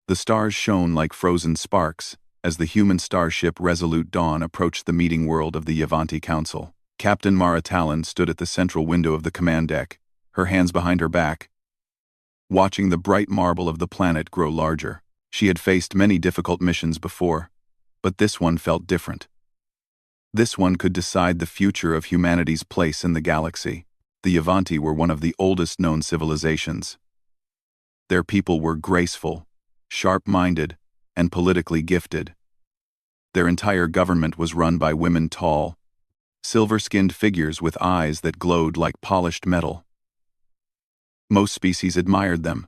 The stars shone like frozen sparks as the human starship Resolute Dawn approached the meeting world of the Yavanti Council. Captain Mara Talon stood at the central window of the command deck, her hands behind her back, watching the bright marble of the planet grow larger. She had faced many difficult missions before, but this one felt different. This one could decide the future of humanity's place in the galaxy. The Yavanti were one of the oldest known civilizations. Their people were graceful, sharp-minded, and politically gifted. Their entire government was run by women tall, silver-skinned figures with eyes that glowed like polished metal. Most species admired them.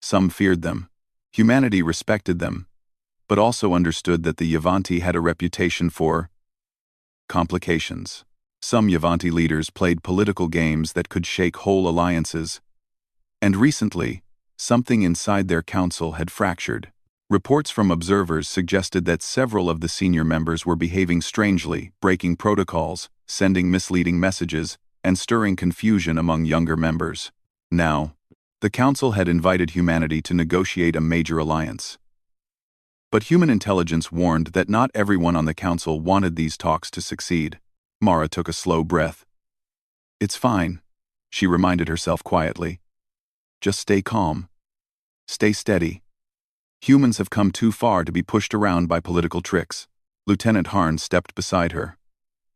Some feared them. Humanity respected them, but also understood that the Yavanti had a reputation for complications. Some Yavanti leaders played political games that could shake whole alliances, and recently, something inside their council had fractured. Reports from observers suggested that several of the senior members were behaving strangely, breaking protocols, sending misleading messages, and stirring confusion among younger members. Now, the council had invited humanity to negotiate a major alliance. But human intelligence warned that not everyone on the council wanted these talks to succeed. Mara took a slow breath. "It's fine," she reminded herself quietly. "Just stay calm. Stay steady. Humans have come too far to be pushed around by political tricks." Lieutenant Harn stepped beside her.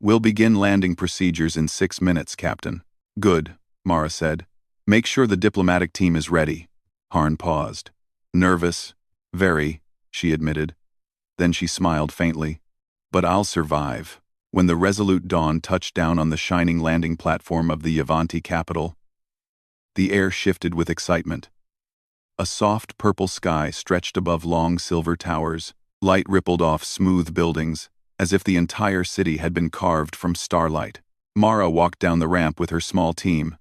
"We'll begin landing procedures in 6 minutes, Captain." "Good," Mara said. "Make sure the diplomatic team is ready." Harn paused. "Nervous, very," she admitted. Then she smiled faintly. "But I'll survive." When the Resolute Dawn touched down on the shining landing platform of the Yavanti capital, the air shifted with excitement. A soft purple sky stretched above long silver towers. Light rippled off smooth buildings, as if the entire city had been carved from starlight. Mara walked down the ramp with her small team.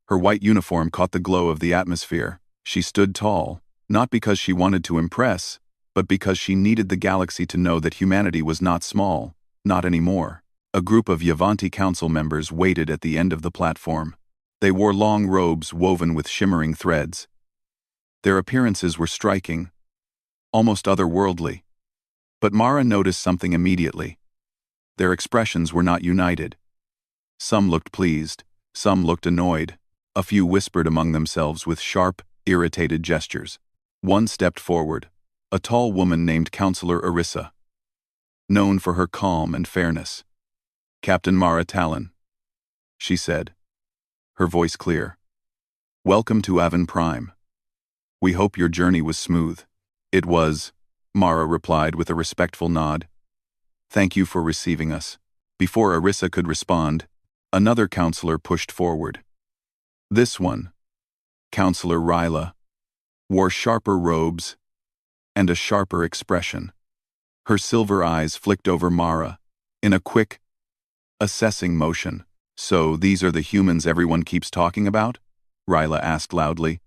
Her white uniform caught the glow of the atmosphere. She stood tall, not because she wanted to impress, but because she needed the galaxy to know that humanity was not small, not anymore. A group of Yavanti council members waited at the end of the platform. They wore long robes woven with shimmering threads. Their appearances were striking, almost otherworldly. But Mara noticed something immediately. Their expressions were not united. Some looked pleased, some looked annoyed. A few whispered among themselves with sharp, irritated gestures. One stepped forward, a tall woman named Counselor Arissa, known for her calm and fairness. "Captain Mara Talon," she said, her voice clear. "Welcome to Avon Prime. We hope your journey was smooth." "It was," Mara replied with a respectful nod. "Thank you for receiving us." Before Arissa could respond, another counselor pushed forward. This one, Counselor Ryla, wore sharper robes and a sharper expression. Her silver eyes flicked over Mara in a quick, assessing motion. "So these are the humans everyone keeps talking about?" Ryla asked loudly.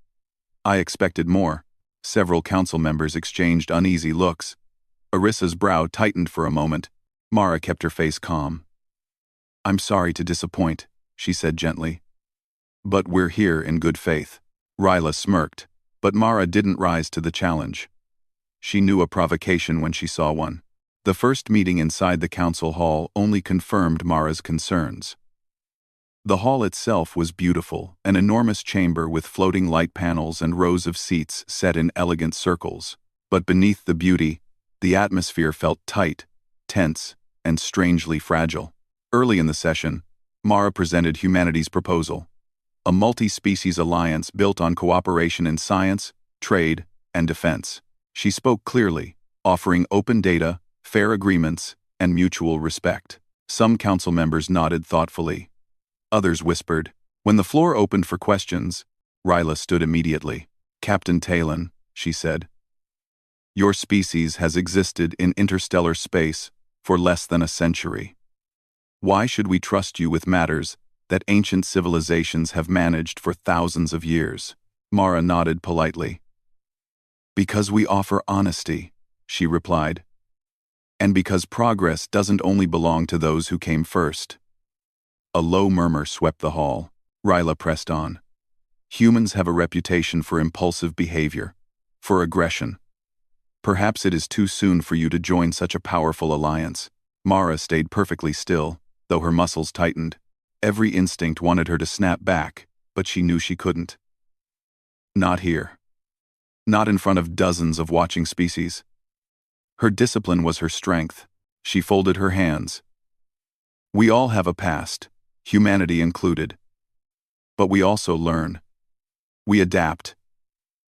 "I expected more." Several council members exchanged uneasy looks. Arissa's brow tightened for a moment. Mara kept her face calm. "I'm sorry to disappoint," she said gently. "But we're here in good faith." Ryla smirked, but Mara didn't rise to the challenge. She knew a provocation when she saw one. The first meeting inside the council hall only confirmed Mara's concerns. The hall itself was beautiful, an enormous chamber with floating light panels and rows of seats set in elegant circles. But beneath the beauty, the atmosphere felt tight, tense, and strangely fragile. Early in the session, Mara presented humanity's proposal. A multi-species alliance built on cooperation in science, trade, and defense. She spoke clearly, offering open data, fair agreements, and mutual respect. Some council members nodded thoughtfully. Others whispered. When the floor opened for questions, Ryla stood immediately. "Captain Talon," she said, "your species has existed in interstellar space for less than a century. Why should we trust you with matters that ancient civilizations have managed for thousands of years?" Mara nodded politely. "Because we offer honesty," she replied. "And because progress doesn't only belong to those who came first." A low murmur swept the hall. Ryla pressed on. "Humans have a reputation for impulsive behavior, for aggression. Perhaps it is too soon for you to join such a powerful alliance. Mara stayed perfectly still, though her muscles tightened. Every instinct wanted her to snap back, but she knew she couldn't. Not here. Not in front of dozens of watching species. Her discipline was her strength. She folded her hands. We all have a past, humanity included. But we also learn. We adapt.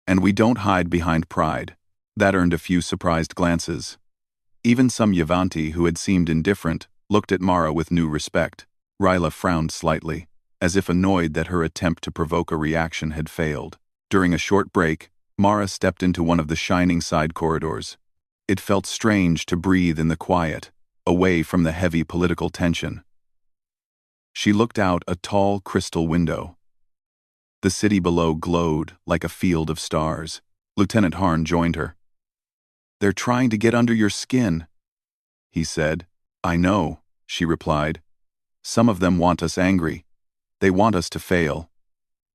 And we don't hide behind pride. That earned a few surprised glances. Even some Yavanti who had seemed indifferent looked at Mara with new respect. Ryla frowned slightly, as if annoyed that her attempt to provoke a reaction had failed. During a short break, Mara stepped into one of the shining side corridors. It felt strange to breathe in the quiet, away from the heavy political tension. She looked out a tall crystal window. The city below glowed like a field of stars. Lieutenant Harn joined her. "They're trying to get under your skin," he said. "I know," she replied. "Some of them want us angry. They want us to fail.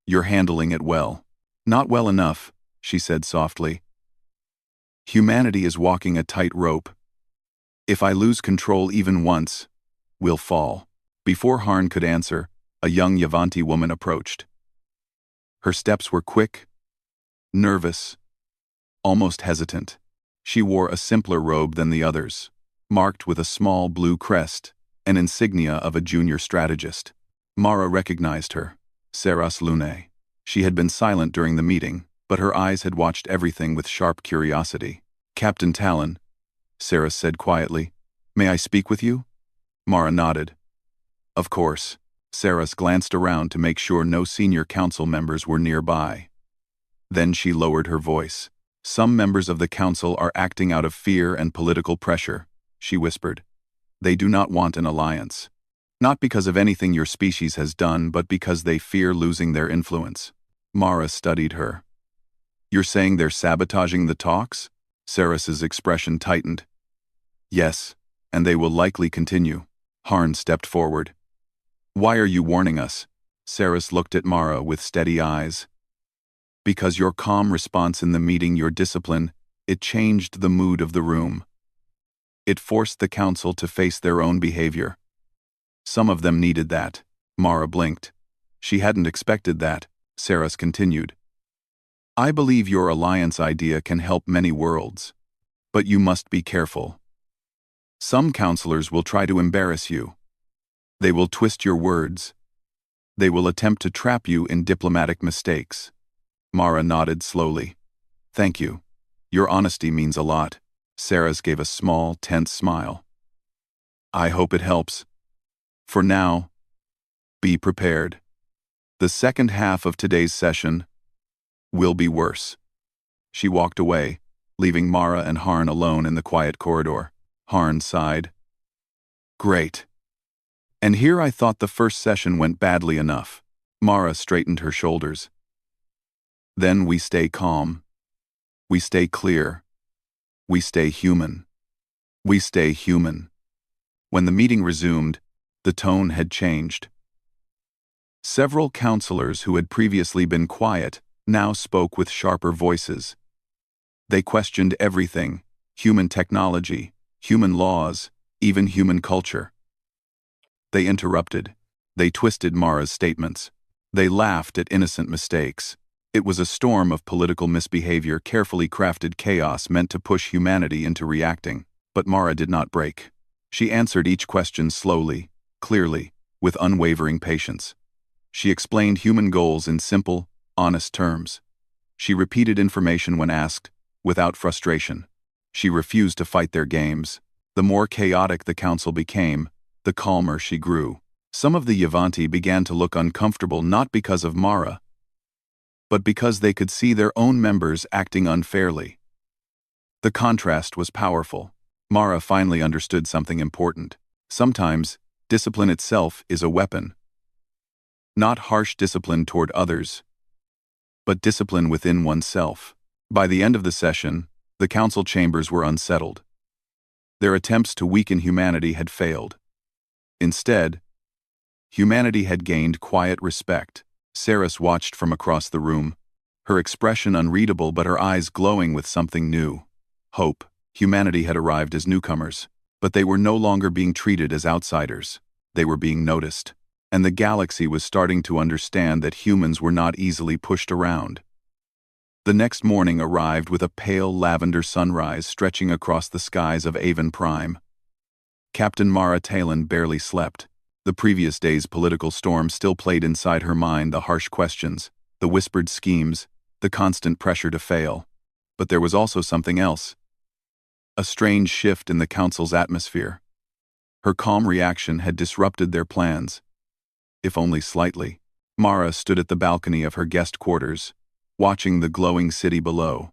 You're handling it well." "Not well enough," she said softly. "Humanity is walking a tight rope. If I lose control even once, we'll fall." Before Harn could answer, a young Yavanti woman approached. Her steps were quick, nervous, almost hesitant. She wore a simpler robe than the others, marked with a small blue crest, an insignia of a junior strategist. Mara recognized her, Saras Lune. She had been silent during the meeting, but her eyes had watched everything with sharp curiosity. "Captain Talon," Saras said quietly, "may I speak with you?" Mara nodded. "Of course." Saras glanced around to make sure no senior council members were nearby. Then she lowered her voice. "Some members of the council are acting out of fear and political pressure," she whispered. "They do not want an alliance. Not because of anything your species has done, but because they fear losing their influence." Mara studied her. "You're saying they're sabotaging the talks?" Saras's expression tightened. "Yes, and they will likely continue." Harn stepped forward. "Why are you warning us?" Saras looked at Mara with steady eyes. "Because your calm response in the meeting, your discipline, it changed the mood of the room. It forced the council to face their own behavior. Some of them needed that." Mara blinked. She hadn't expected that. Saras continued. "I believe your alliance idea can help many worlds. But you must be careful. Some counselors will try to embarrass you. They will twist your words. They will attempt to trap you in diplomatic mistakes." Mara nodded slowly. "Thank you. Your honesty means a lot." Saras gave a small, tense smile. "I hope it helps. For now, be prepared. The second half of today's session will be worse." She walked away, leaving Mara and Harn alone in the quiet corridor. Harn sighed. "Great. And here I thought the first session went badly enough." Mara straightened her shoulders. "Then we stay calm. We stay clear. We stay human. We stay human." When the meeting resumed, the tone had changed. Several counselors who had previously been quiet now spoke with sharper voices. They questioned everything: human technology, human laws, even human culture. They interrupted. They twisted Mara's statements. They laughed at innocent mistakes. It was a storm of political misbehavior, carefully crafted chaos meant to push humanity into reacting. But Mara did not break. She answered each question slowly, clearly, with unwavering patience. She explained human goals in simple, honest terms. She repeated information when asked, without frustration. She refused to fight their games. The more chaotic the council became, the calmer she grew. Some of the Yavanti began to look uncomfortable not because of Mara, but because they could see their own members acting unfairly. The contrast was powerful. Mara finally understood something important. Sometimes, discipline itself is a weapon. Not harsh discipline toward others, but discipline within oneself. By the end of the session, the council chambers were unsettled. Their attempts to weaken humanity had failed. Instead, humanity had gained quiet respect. Saras watched from across the room, her expression unreadable but her eyes glowing with something new. Hope. Humanity had arrived as newcomers, but they were no longer being treated as outsiders. They were being noticed. And the galaxy was starting to understand that humans were not easily pushed around. The next morning arrived with a pale lavender sunrise stretching across the skies of Avon Prime. Captain Mara Talon barely slept. The previous day's political storm still played inside her mind, the harsh questions, the whispered schemes, the constant pressure to fail. But there was also something else. A strange shift in the council's atmosphere. Her calm reaction had disrupted their plans. If only slightly. Mara stood at the balcony of her guest quarters, watching the glowing city below.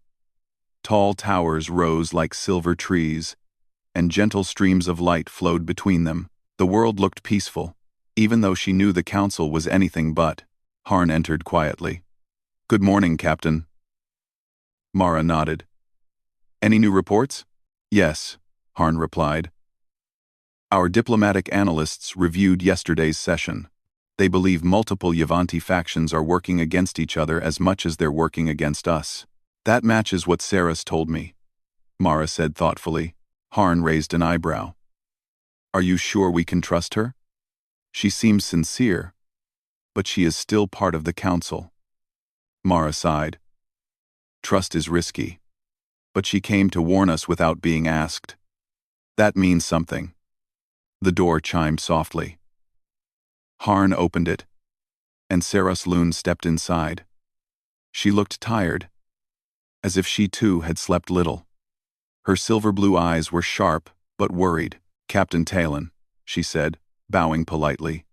Tall towers rose like silver trees, and gentle streams of light flowed between them. The world looked peaceful, even though she knew the council was anything but. Harn entered quietly. "Good morning, Captain." Mara nodded. "Any new reports?" "Yes," Harn replied. "Our diplomatic analysts reviewed yesterday's session. They believe multiple Yavanti factions are working against each other as much as they're working against us. That matches what Saras told me," Mara said thoughtfully. Harn raised an eyebrow. "Are you sure we can trust her? She seems sincere, but she is still part of the council." Mara sighed. "Trust is risky. But she came to warn us without being asked. That means something." The door chimed softly. Harn opened it, and Saras Loon stepped inside. She looked tired, as if she too had slept little. Her silver-blue eyes were sharp but worried. "Captain Talon," she said, bowing politely.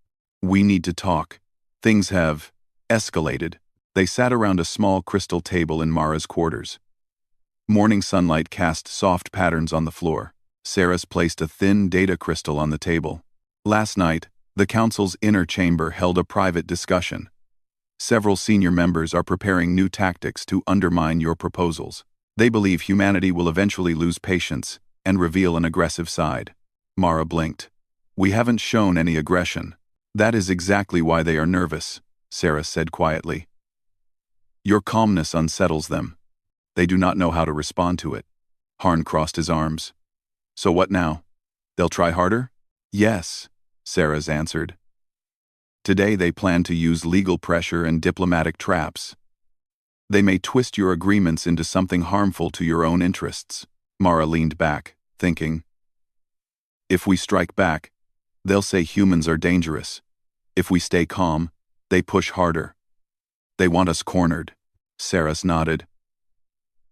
"We need to talk. Things have escalated." They sat around a small crystal table in Mara's quarters. Morning sunlight cast soft patterns on the floor. Saras placed a thin data crystal on the table. "Last night, the council's inner chamber held a private discussion. Several senior members are preparing new tactics to undermine your proposals. They believe humanity will eventually lose patience and reveal an aggressive side." Mara blinked. "We haven't shown any aggression. That is exactly why they are nervous," Saras said quietly. "Your calmness unsettles them. They do not know how to respond to it." Harn crossed his arms. "So what now? They'll try harder?" "Yes," Saras answered. "Today they plan to use legal pressure and diplomatic traps. They may twist your agreements into something harmful to your own interests." Mara leaned back, thinking. "If we strike back, they'll say humans are dangerous. If we stay calm, they push harder. They want us cornered." Saras nodded.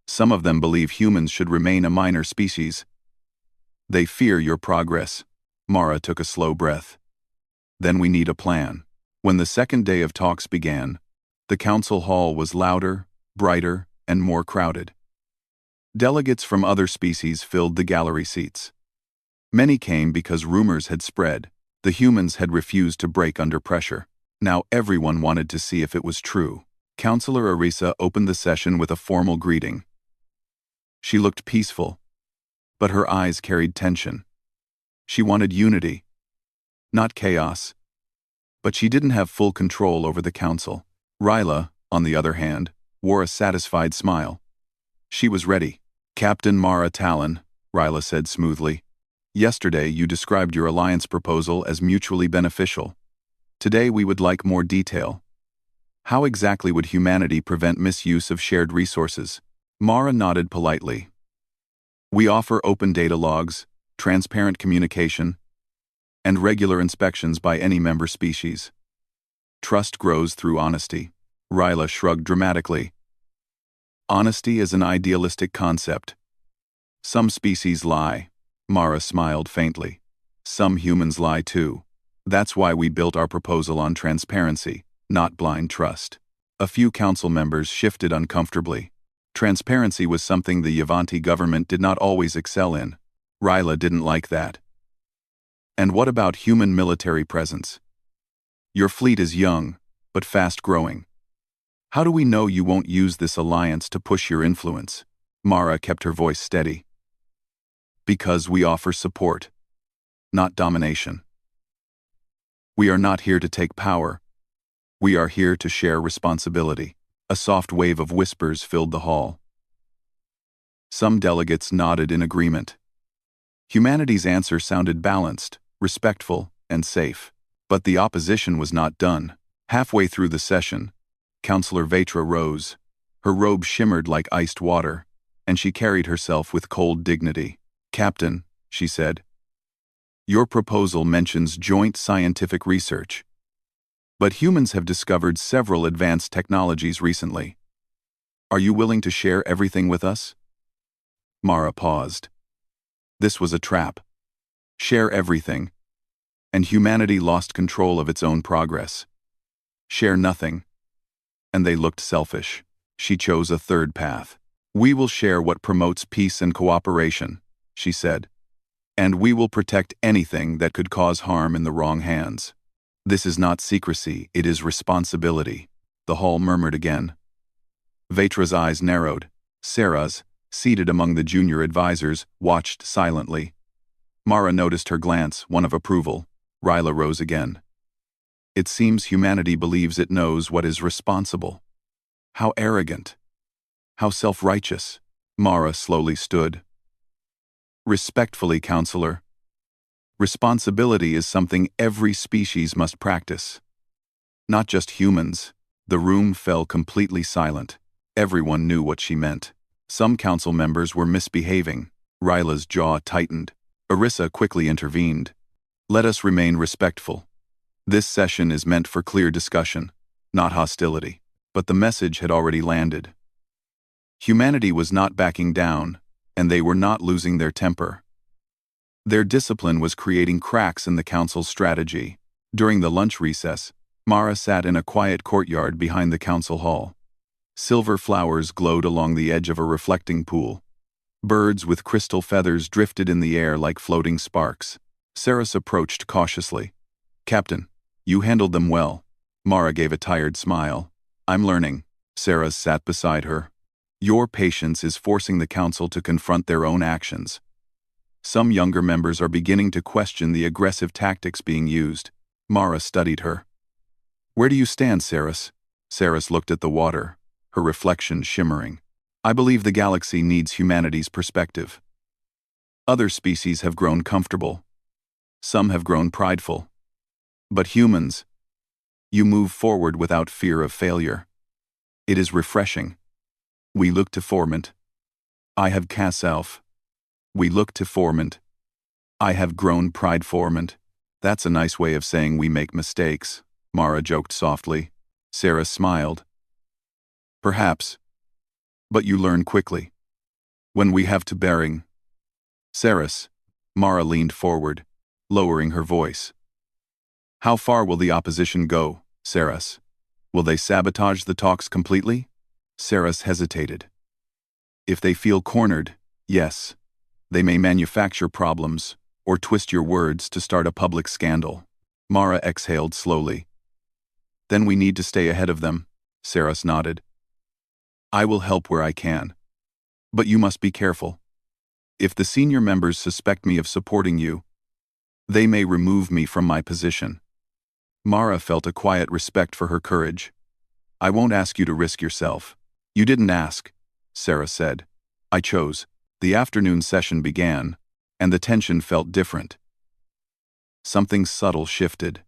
"Some of them believe humans should remain a minor species. They fear your progress." Mara took a slow breath. "Then we need a plan." When the second day of talks began, the council hall was louder, brighter, and more crowded. Delegates from other species filled the gallery seats. Many came because rumors had spread. The humans had refused to break under pressure. Now everyone wanted to see if it was true. Counselor Arisa opened the session with a formal greeting. She looked peaceful, but her eyes carried tension. She wanted unity, not chaos. But she didn't have full control over the council. Ryla, on the other hand, wore a satisfied smile. She was ready. "Captain Mara Talon," Ryla said smoothly. "Yesterday you described your alliance proposal as mutually beneficial. Today we would like more detail. How exactly would humanity prevent misuse of shared resources?" Mara nodded politely. "We offer open data logs, transparent communication, and regular inspections by any member species. Trust grows through honesty." Ryla shrugged dramatically. "Honesty is an idealistic concept. Some species lie." Mara smiled faintly. "Some humans lie too. That's why we built our proposal on transparency, not blind trust." A few council members shifted uncomfortably. Transparency was something the Yavanti government did not always excel in. Ryla didn't like that. "And what about human military presence? Your fleet is young, but fast-growing. How do we know you won't use this alliance to push your influence?" Mara kept her voice steady. "Because we offer support, not domination. We are not here to take power. We are here to share responsibility." A soft wave of whispers filled the hall. Some delegates nodded in agreement. Humanity's answer sounded balanced, respectful, and safe. But the opposition was not done. Halfway through the session, Counselor Vetra rose. Her robe shimmered like iced water, and she carried herself with cold dignity. "Captain," she said, "your proposal mentions joint scientific research. But humans have discovered several advanced technologies recently. Are you willing to share everything with us?" Mara paused. This was a trap. Share everything, and humanity lost control of its own progress. Share nothing, and they looked selfish. She chose a third path. "We will share what promotes peace and cooperation," she said, "and we will protect anything that could cause harm in the wrong hands." "This is not secrecy, it is responsibility," the hall murmured again. Vetra's eyes narrowed. Sarah's, seated among the junior advisors, watched silently. Mara noticed her glance, one of approval. Ryla rose again. "It seems humanity believes it knows what is responsible. How arrogant. How self-righteous." Mara slowly stood. "Respectfully, Counselor. Responsibility is something every species must practice. Not just humans." The room fell completely silent. Everyone knew what she meant. Some council members were misbehaving. Ryla's jaw tightened. Arissa quickly intervened. "Let us remain respectful. This session is meant for clear discussion, not hostility." But the message had already landed. Humanity was not backing down, and they were not losing their temper. Their discipline was creating cracks in the council's strategy. During the lunch recess, Mara sat in a quiet courtyard behind the council hall. Silver flowers glowed along the edge of a reflecting pool. Birds with crystal feathers drifted in the air like floating sparks. Saras approached cautiously. "Captain, you handled them well." Mara gave a tired smile. "I'm learning." Saras sat beside her. "Your patience is forcing the council to confront their own actions. Some younger members are beginning to question the aggressive tactics being used." Mara studied her. "Where do you stand, Saras?" Saras looked at the water, her reflection shimmering. "I believe the galaxy needs humanity's perspective. Other species have grown comfortable. Some have grown prideful. But humans, you move forward without fear of failure. It is refreshing. We look to Formant. I have Kasself. We look to Formant. I have grown pride Formant." "That's a nice way of saying we make mistakes," Mara joked softly. Sarah smiled. "Perhaps. But you learn quickly. When we have to bearing." "Saras." Mara leaned forward, lowering her voice. "How far will the opposition go, Saras? Will they sabotage the talks completely?" Saras hesitated. "If they feel cornered, yes. They may manufacture problems, or twist your words to start a public scandal." Mara exhaled slowly. "Then we need to stay ahead of them," Saras nodded. "I will help where I can. But you must be careful. If the senior members suspect me of supporting you, they may remove me from my position." Mara felt a quiet respect for her courage. "I won't ask you to risk yourself." "You didn't ask," Sarah said. "I chose." The afternoon session began, and the tension felt different. Something subtle shifted.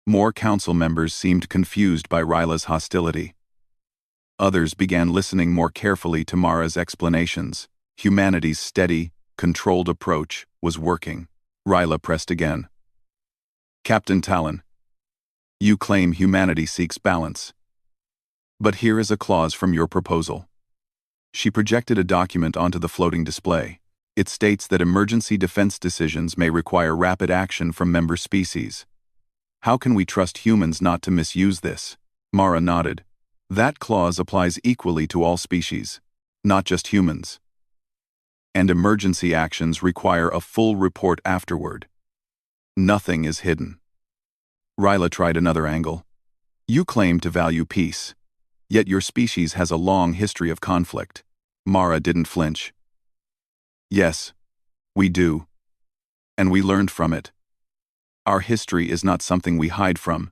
More council members seemed confused by Ryla's hostility. Others began listening more carefully to Mara's explanations. Humanity's steady, controlled approach was working. Ryla pressed again. "Captain Talon, you claim humanity seeks balance. But here is a clause from your proposal." She projected a document onto the floating display. "It states that emergency defense decisions may require rapid action from member species. How can we trust humans not to misuse this?" Mara nodded. "That clause applies equally to all species, not just humans. And emergency actions require a full report afterward. Nothing is hidden." Ryla tried another angle. "You claim to value peace, yet your species has a long history of conflict." Mara didn't flinch. "Yes, we do. And we learned from it. Our history is not something we hide from.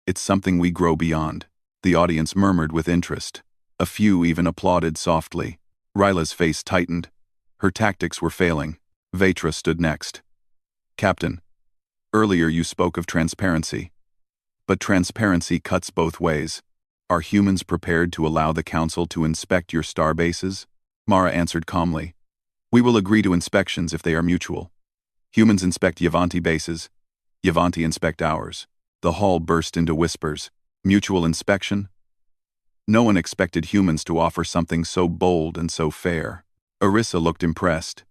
It's something we grow beyond." The audience murmured with interest. A few even applauded softly. Ryla's face tightened. Her tactics were failing. Vetra stood next. Captain, earlier you spoke of transparency. But transparency cuts both ways. Are humans prepared to allow the Council to inspect your star bases? Mara answered calmly. We will agree to inspections if they are mutual. Humans inspect Yavanti bases. Yavanti inspect ours. The hall burst into whispers. Mutual inspection? No one expected humans to offer something so bold and so fair. Arissa looked impressed.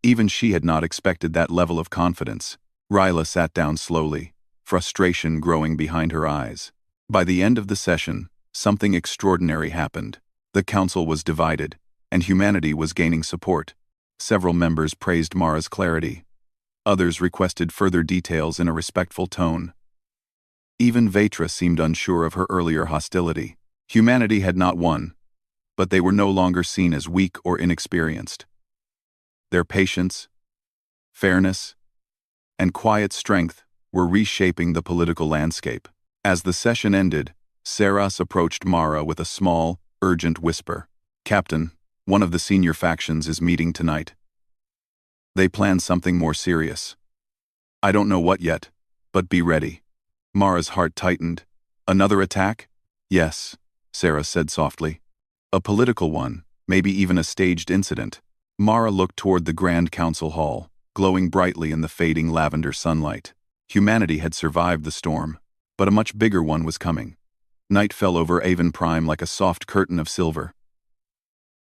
Even she had not expected that level of confidence. Ryla sat down slowly, frustration growing behind her eyes. By the end of the session, something extraordinary happened. The Council was divided, and humanity was gaining support. Several members praised Mara's clarity. Others requested further details in a respectful tone. Even Vetra seemed unsure of her earlier hostility. Humanity had not won, but they were no longer seen as weak or inexperienced. Their patience, fairness, and quiet strength were reshaping the political landscape. As the session ended, Saras approached Mara with a small, urgent whisper. Captain, one of the senior factions is meeting tonight. They plan something more serious. I don't know what yet, but be ready. Mara's heart tightened. Another attack? Yes, Sarah said softly. A political one, maybe even a staged incident. Mara looked toward the Grand Council Hall, glowing brightly in the fading lavender sunlight. Humanity had survived the storm, but a much bigger one was coming. Night fell over Avon Prime like a soft curtain of silver.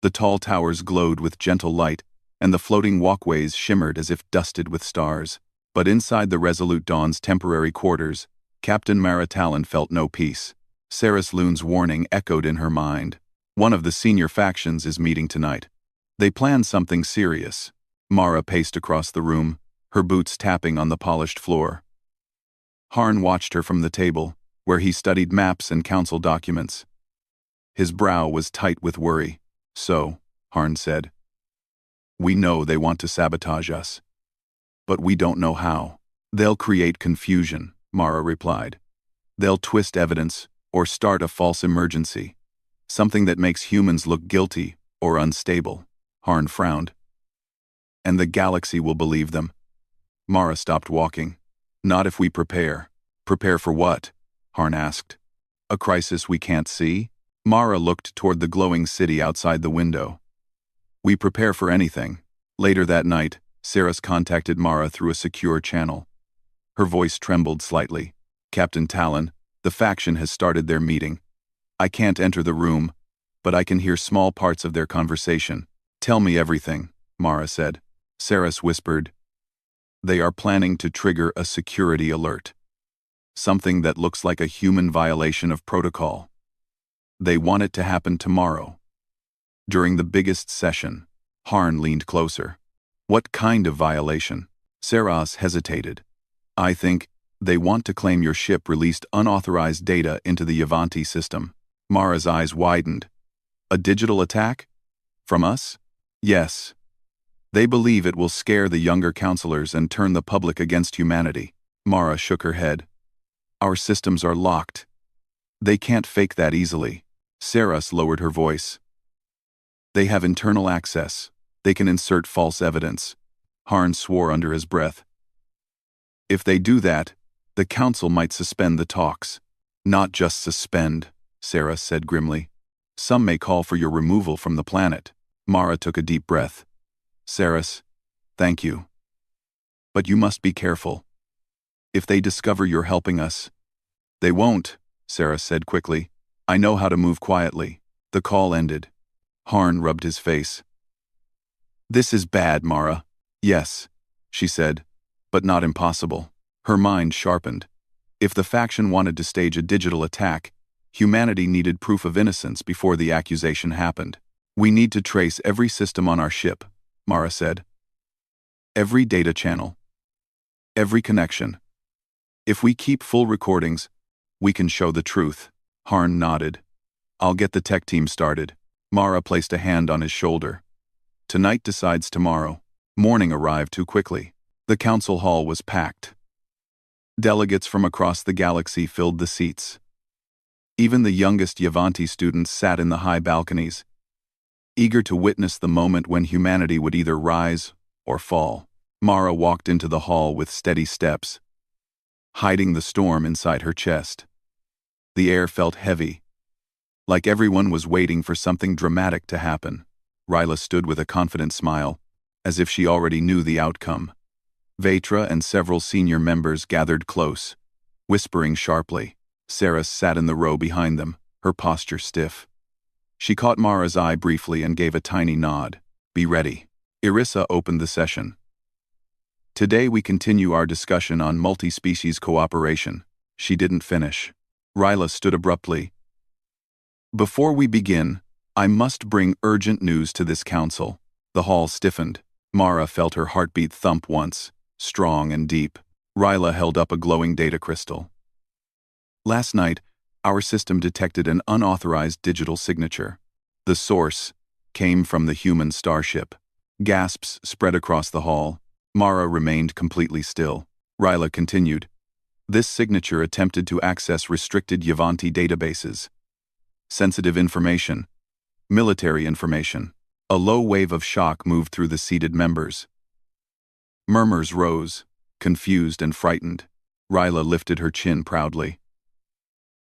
The tall towers glowed with gentle light, and the floating walkways shimmered as if dusted with stars. But inside the Resolute Dawn's temporary quarters, Captain Mara Talon felt no peace. Saras Loon's warning echoed in her mind. One of the senior factions is meeting tonight. They plan something serious. Mara paced across the room, her boots tapping on the polished floor. Harn watched her from the table, where he studied maps and council documents. His brow was tight with worry. So, Harn said, we know they want to sabotage us. But we don't know how. They'll create confusion, Mara replied. They'll twist evidence, or start a false emergency. Something that makes humans look guilty or unstable. Harn frowned. And the galaxy will believe them. Mara stopped walking. Not if we prepare. Prepare for what? Harn asked. A crisis we can't see? Mara looked toward the glowing city outside the window. We prepare for anything. Later that night, Saras contacted Mara through a secure channel. Her voice trembled slightly. Captain Talon, the faction has started their meeting. I can't enter the room, but I can hear small parts of their conversation. Tell me everything, Mara said. Saras whispered. They are planning to trigger a security alert. Something that looks like a human violation of protocol. They want it to happen tomorrow. During the biggest session, Harn leaned closer. What kind of violation? Saras hesitated. I think they want to claim your ship released unauthorized data into the Yavanti system. Mara's eyes widened. A digital attack? From us? Yes. They believe it will scare the younger counselors and turn the public against humanity. Mara shook her head. Our systems are locked. They can't fake that easily. Saras lowered her voice. They have internal access. They can insert false evidence. Harn swore under his breath. If they do that, the council might suspend the talks. Not just suspend, Saras said grimly. Some may call for your removal from the planet. Mara took a deep breath. Saras, thank you. But you must be careful. If they discover you're helping us. They won't, Saras said quickly. I know how to move quietly. The call ended. Harn rubbed his face. This is bad, Mara. Yes, she said, but not impossible. Her mind sharpened. If the faction wanted to stage a digital attack, humanity needed proof of innocence before the accusation happened. We need to trace every system on our ship, Mara said. Every data channel. Every connection. If we keep full recordings, we can show the truth. Harn nodded. I'll get the tech team started. Mara placed a hand on his shoulder. Tonight decides tomorrow. Morning arrived too quickly. The council hall was packed. Delegates from across the galaxy filled the seats. Even the youngest Yavanti students sat in the high balconies, eager to witness the moment when humanity would either rise or fall. Mara walked into the hall with steady steps, hiding the storm inside her chest. The air felt heavy, like everyone was waiting for something dramatic to happen. Ryla stood with a confident smile, as if she already knew the outcome. Vetra and several senior members gathered close, whispering sharply. Saras sat in the row behind them, her posture stiff. She caught Mara's eye briefly and gave a tiny nod. Be ready. Irissa opened the session. Today we continue our discussion on multi-species cooperation. She didn't finish. Ryla stood abruptly. Before we begin, I must bring urgent news to this council. The hall stiffened. Mara felt her heartbeat thump once, strong and deep. Ryla held up a glowing data crystal. Last night, our system detected an unauthorized digital signature. The source came from the human starship. Gasps spread across the hall. Mara remained completely still. Ryla continued. This signature attempted to access restricted Yavanti databases. Sensitive information. Military information. A low wave of shock moved through the seated members. Murmurs rose, confused and frightened. Ryla lifted her chin proudly.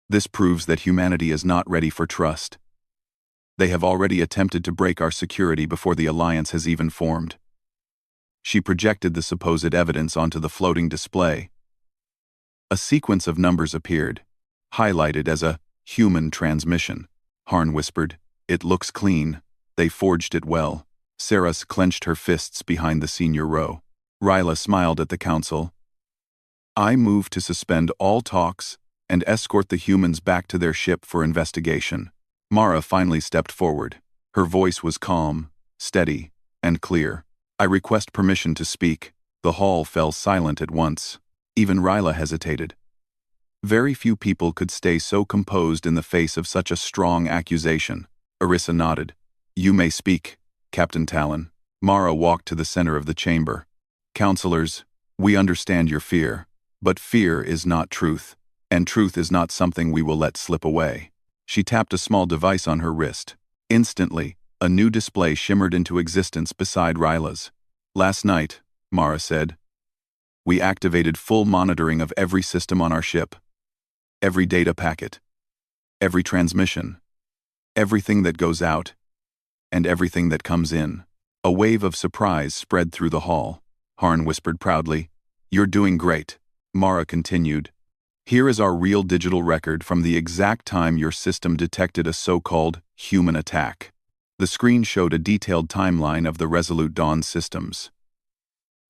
This proves that humanity is not ready for trust. They have already attempted to break our security before the alliance has even formed. She projected the supposed evidence onto the floating display. A sequence of numbers appeared, highlighted as a human transmission. Harn whispered, "It looks clean. They forged it well." Saras clenched her fists behind the senior row. Ryla smiled at the council. I move to suspend all talks and escort the humans back to their ship for investigation. Mara finally stepped forward. Her voice was calm, steady, and clear. I request permission to speak. The hall fell silent at once. Even Ryla hesitated. Very few people could stay so composed in the face of such a strong accusation. Irissa nodded. You may speak, Captain Talon. Mara walked to the center of the chamber. Counselors, we understand your fear, but fear is not truth, and truth is not something we will let slip away. She tapped a small device on her wrist. Instantly, a new display shimmered into existence beside Ryla's. Last night, Mara said, we activated full monitoring of every system on our ship. Every data packet. Every transmission. Everything that goes out. And everything that comes in. A wave of surprise spread through the hall. Harn whispered proudly, You're doing great. Mara continued, Here is our real digital record from the exact time your system detected a so-called human attack. The screen showed a detailed timeline of the Resolute Dawn systems.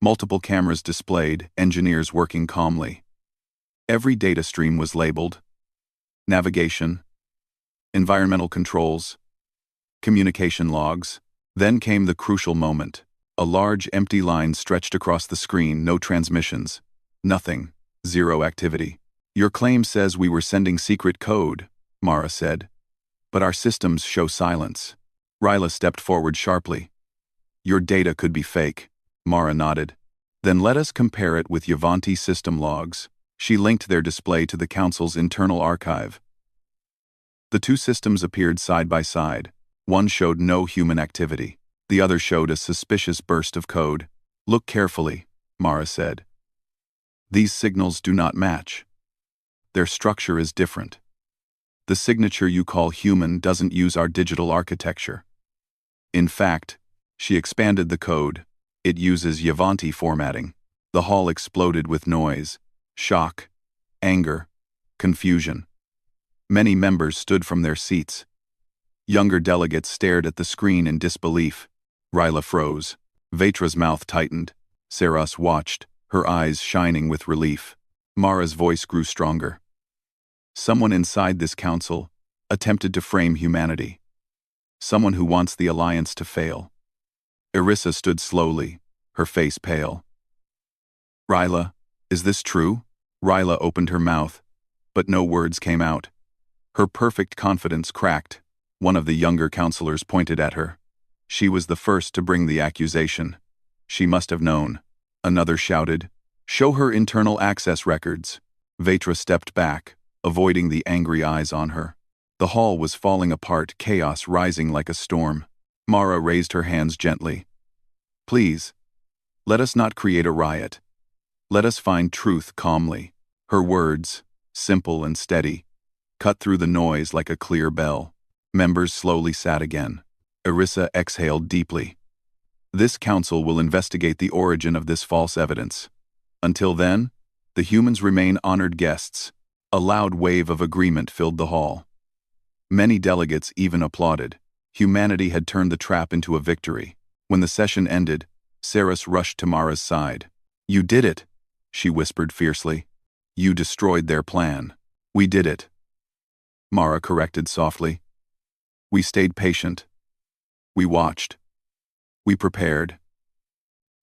Multiple cameras displayed, engineers working calmly. Every data stream was labeled. Navigation, environmental controls, communication logs. Then came the crucial moment. A large empty line stretched across the screen, no transmissions. Nothing. Zero activity. Your claim says we were sending secret code, Mara said. But our systems show silence. Ryla stepped forward sharply. Your data could be fake. Mara nodded. Then let us compare it with Yavanti system logs. She linked their display to the Council's internal archive. The two systems appeared side by side. One showed no human activity. The other showed a suspicious burst of code. Look carefully, Mara said. These signals do not match. Their structure is different. The signature you call human doesn't use our digital architecture. In fact, she expanded the code. It uses Yavanti formatting. The hall exploded with noise, shock, anger, confusion. Many members stood from their seats. Younger delegates stared at the screen in disbelief. Ryla froze. Vetra's mouth tightened. Saras watched, her eyes shining with relief. Mara's voice grew stronger. Someone inside this council attempted to frame humanity. Someone who wants the alliance to fail. Irissa stood slowly, her face pale. Ryla, is this true? Ryla opened her mouth, but no words came out. Her perfect confidence cracked. One of the younger counselors pointed at her. She was the first to bring the accusation. She must have known. Another shouted, Show her internal access records. Vetra stepped back, avoiding the angry eyes on her. The hall was falling apart, chaos rising like a storm. Mara raised her hands gently. Please, let us not create a riot. Let us find truth calmly. Her words, simple and steady, cut through the noise like a clear bell. Members slowly sat again. Orissa exhaled deeply. This council will investigate the origin of this false evidence. Until then, the humans remain honored guests. A loud wave of agreement filled the hall. Many delegates even applauded. Humanity had turned the trap into a victory. When the session ended, Saras rushed to Mara's side. You did it, she whispered fiercely. You destroyed their plan. We did it. Mara corrected softly. We stayed patient. We watched. We prepared.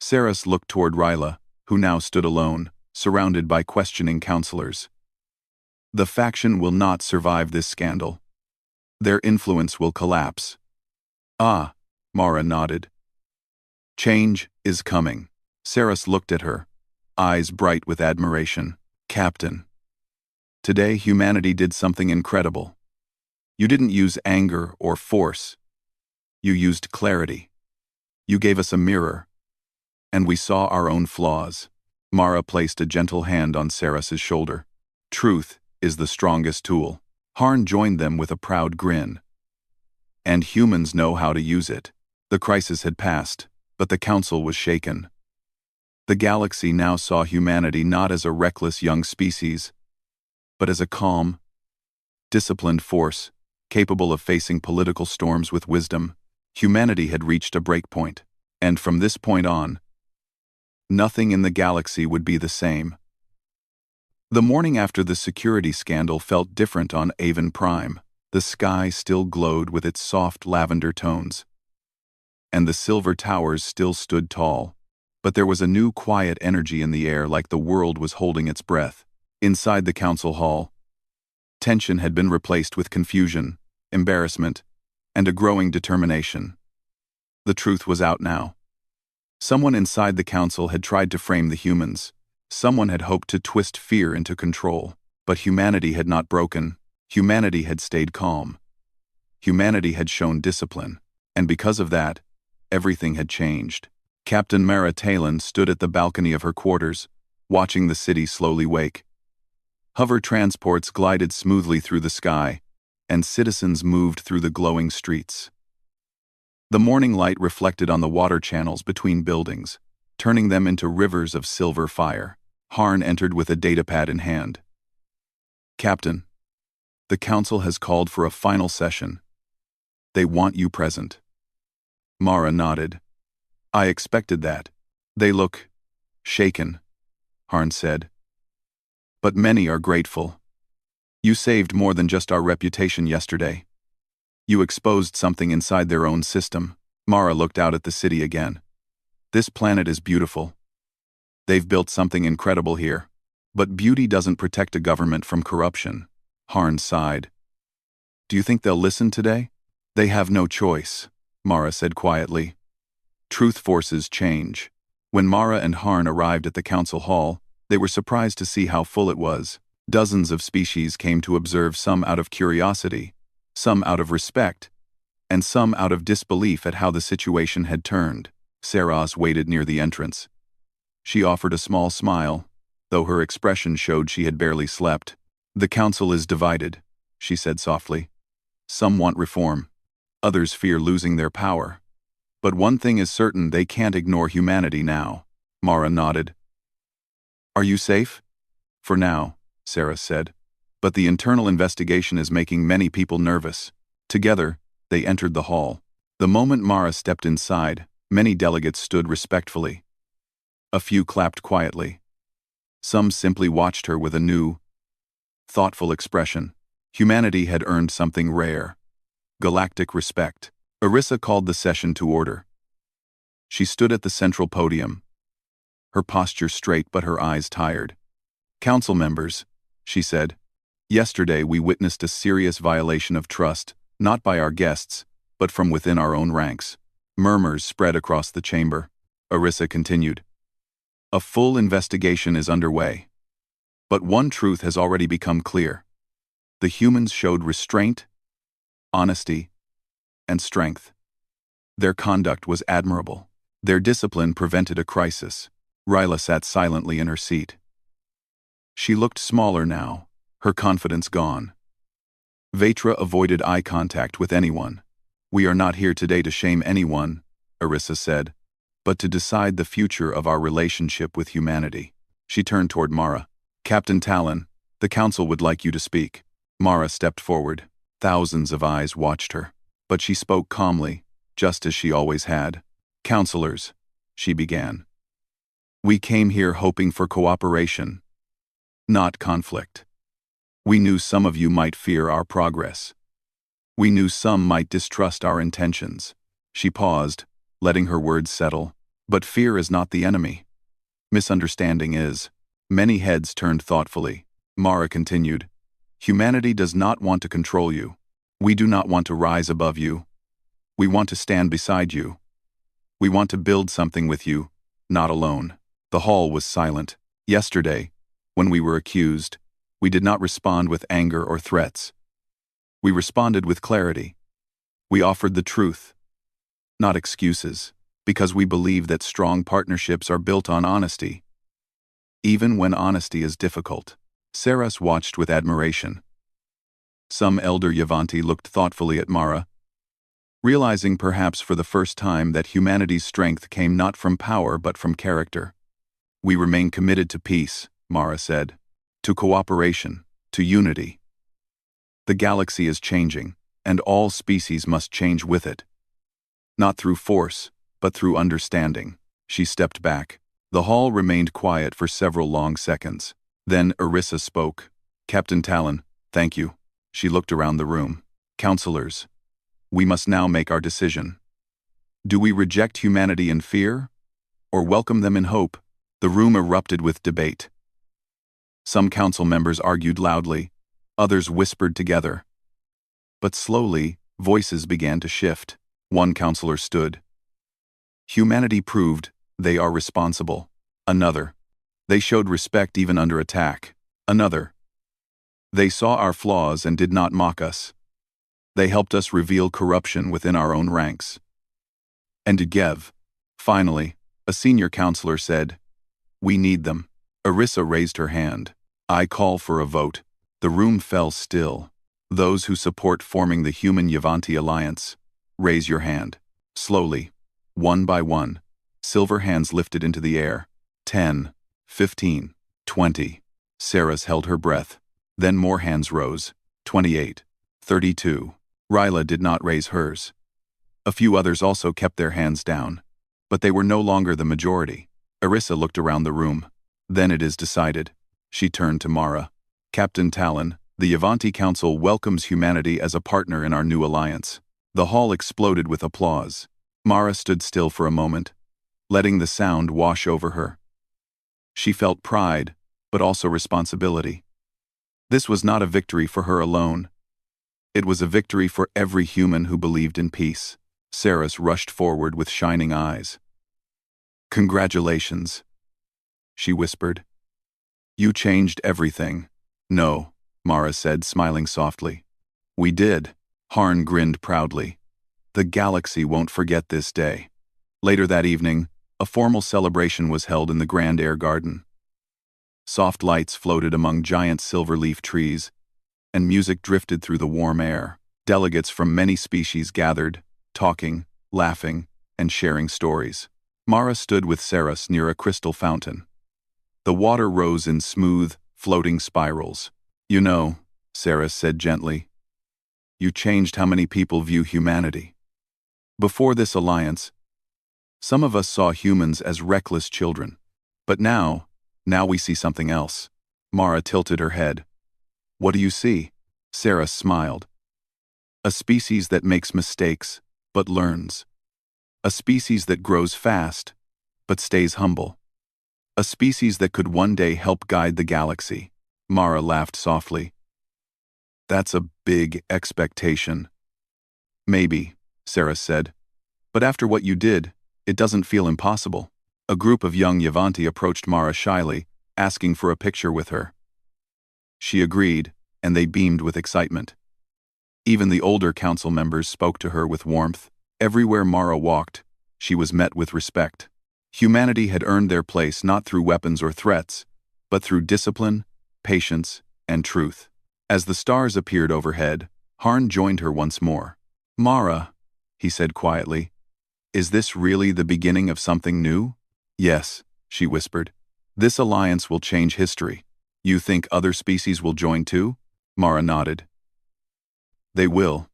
Saras looked toward Ryla, who now stood alone, surrounded by questioning counselors. The faction will not survive this scandal. Their influence will collapse. Ah, Mara nodded. Change is coming. Saras looked at her, eyes bright with admiration. Captain. Today humanity did something incredible. You didn't use anger or force. You used clarity. You gave us a mirror. And we saw our own flaws. Mara placed a gentle hand on Saras's shoulder. Truth is the strongest tool. Harn joined them with a proud grin. And humans know how to use it. The crisis had passed, but the council was shaken. The galaxy now saw humanity not as a reckless young species, but as a calm, disciplined force, capable of facing political storms with wisdom. Humanity had reached a breakpoint, and from this point on, nothing in the galaxy would be the same. The morning after the security scandal felt different on Avon Prime. The sky still glowed with its soft lavender tones, and the silver towers still stood tall. But there was a new quiet energy in the air, like the world was holding its breath. Inside the council hall, tension had been replaced with confusion, embarrassment, and a growing determination. The truth was out now. Someone inside the council had tried to frame the humans. Someone had hoped to twist fear into control. But humanity had not broken. Humanity had stayed calm. Humanity had shown discipline. And because of that, everything had changed. Captain Mara Talon stood at the balcony of her quarters, watching the city slowly wake. Hover transports glided smoothly through the sky, and citizens moved through the glowing streets. The morning light reflected on the water channels between buildings, turning them into rivers of silver fire. Harn entered with a datapad in hand. Captain, the council has called for a final session. They want you present. Mara nodded. I expected that. They look shaken, Harn said. But many are grateful. You saved more than just our reputation yesterday. You exposed something inside their own system. Mara looked out at the city again. This planet is beautiful. They've built something incredible here. But beauty doesn't protect a government from corruption. Harn sighed. Do you think they'll listen today? They have no choice, Mara said quietly. Truth forces change. When Mara and Harn arrived at the council hall, they were surprised to see how full it was. Dozens of species came to observe, some out of curiosity, some out of respect, and some out of disbelief at how the situation had turned. Saras waited near the entrance. She offered a small smile, though her expression showed she had barely slept. The council is divided, she said softly. Some want reform. Others fear losing their power. But one thing is certain, they can't ignore humanity now. Mara nodded. Are you safe? For now, Saras said. But the internal investigation is making many people nervous. Together, they entered the hall. The moment Mara stepped inside, many delegates stood respectfully. A few clapped quietly. Some simply watched her with a new, thoughtful expression. Humanity had earned something rare. Galactic respect. Orissa called the session to order. She stood at the central podium, her posture straight but her eyes tired. Council members, she said, yesterday we witnessed a serious violation of trust, not by our guests, but from within our own ranks. Murmurs spread across the chamber. Orissa continued. A full investigation is underway. But one truth has already become clear. The humans showed restraint, honesty, and strength. Their conduct was admirable. Their discipline prevented a crisis. Ryla sat silently in her seat. She looked smaller now, her confidence gone. Vetra avoided eye contact with anyone. "We are not here today to shame anyone," Arissa said, "but to decide the future of our relationship with humanity." She turned toward Mara. "Captain Talon, the council would like you to speak." Mara stepped forward. Thousands of eyes watched her, but she spoke calmly, just as she always had. "Counselors," she began. "We came here hoping for cooperation, not conflict. We knew some of you might fear our progress. We knew some might distrust our intentions." She paused, letting her words settle. "But fear is not the enemy. Misunderstanding is." Many heads turned thoughtfully. Mara continued, "Humanity does not want to control you. We do not want to rise above you. We want to stand beside you. We want to build something with you, not alone." The hall was silent. Yesterday, when we were accused, we did not respond with anger or threats. We responded with clarity. We offered the truth, not excuses, because we believe that strong partnerships are built on honesty, even when honesty is difficult. Saras watched with admiration. Some elder Yavanti looked thoughtfully at Mara, realizing perhaps for the first time that humanity's strength came not from power but from character. "We remain committed to peace," Mara said, "to cooperation, to unity. The galaxy is changing, and all species must change with it. Not through force, but through understanding." She stepped back. The hall remained quiet for several long seconds. Then Arissa spoke. "Captain Talon, thank you." She looked around the room. "Counselors, we must now make our decision. Do we reject humanity in fear, or welcome them in hope?" The room erupted with debate. Some council members argued loudly, others whispered together. But slowly, voices began to shift. One counselor stood. "Humanity proved they are responsible." Another. "They showed respect even under attack." Another. "They saw our flaws and did not mock us. They helped us reveal corruption within our own ranks." And Gev. Finally, a senior counselor said, "We need them." Arissa raised her hand. "I call for a vote." The room fell still. "Those who support forming the Human Yavanti Alliance, raise your hand." Slowly, one by one, silver hands lifted into the air. 10, 15, 20. Saras held her breath. Then more hands rose. 28, 32. Ryla did not raise hers. A few others also kept their hands down. But they were no longer the majority. Arissa looked around the room. "Then it is decided." She turned to Mara. "Captain Talon, the Yavanti Council welcomes humanity as a partner in our new alliance." The hall exploded with applause. Mara stood still for a moment, letting the sound wash over her. She felt pride, but also responsibility. This was not a victory for her alone. It was a victory for every human who believed in peace. Saras rushed forward with shining eyes. "Congratulations," she whispered. "You changed everything." "No," Mara said, smiling softly. "We did." Harn grinned proudly. "The galaxy won't forget this day." Later that evening, a formal celebration was held in the Grand Air Garden. Soft lights floated among giant silver-leaf trees, and music drifted through the warm air. Delegates from many species gathered, talking, laughing, and sharing stories. Mara stood with Saras near a crystal fountain. The water rose in smooth, floating spirals. "You know," Saras said gently, "you changed how many people view humanity. Before this alliance, some of us saw humans as reckless children. But now we see something else." Mara tilted her head. "What do you see?" Saras smiled. "A species that makes mistakes, but learns. A species that grows fast, but stays humble. A species that could one day help guide the galaxy." Mara laughed softly. "That's a big expectation." "Maybe," Saras said. "But after what you did, it doesn't feel impossible." A group of young Yavanti approached Mara shyly, asking for a picture with her. She agreed, and they beamed with excitement. Even the older council members spoke to her with warmth. Everywhere Mara walked, she was met with respect. Humanity had earned their place not through weapons or threats, but through discipline, patience, and truth. As the stars appeared overhead, Harn joined her once more. "Mara," he said quietly, "is this really the beginning of something new?" "Yes," she whispered. "This alliance will change history." "You think other species will join too?" Mara nodded. "They will.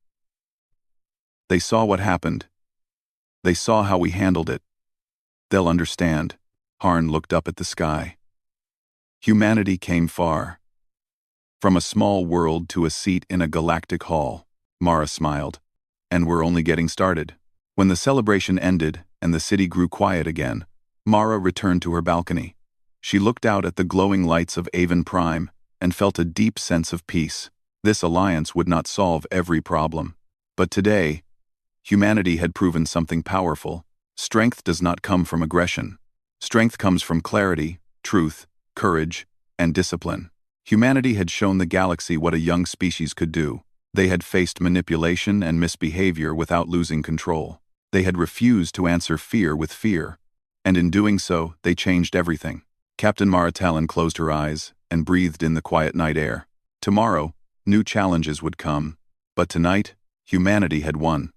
They saw what happened. They saw how we handled it. They'll understand." Harn looked up at the sky. Humanity came far. From a small world to a seat in a galactic hall. Mara smiled. "And we're only getting started." When the celebration ended and the city grew quiet again, Mara returned to her balcony. She looked out at the glowing lights of Avon Prime and felt a deep sense of peace. This alliance would not solve every problem. But today, humanity had proven something powerful. Strength does not come from aggression. Strength comes from clarity, truth, courage, and discipline. Humanity had shown the galaxy what a young species could do. They had faced manipulation and misbehavior without losing control. They had refused to answer fear with fear. And in doing so, they changed everything. Captain Maratalon closed her eyes and breathed in the quiet night air. Tomorrow, new challenges would come. But tonight, humanity had won.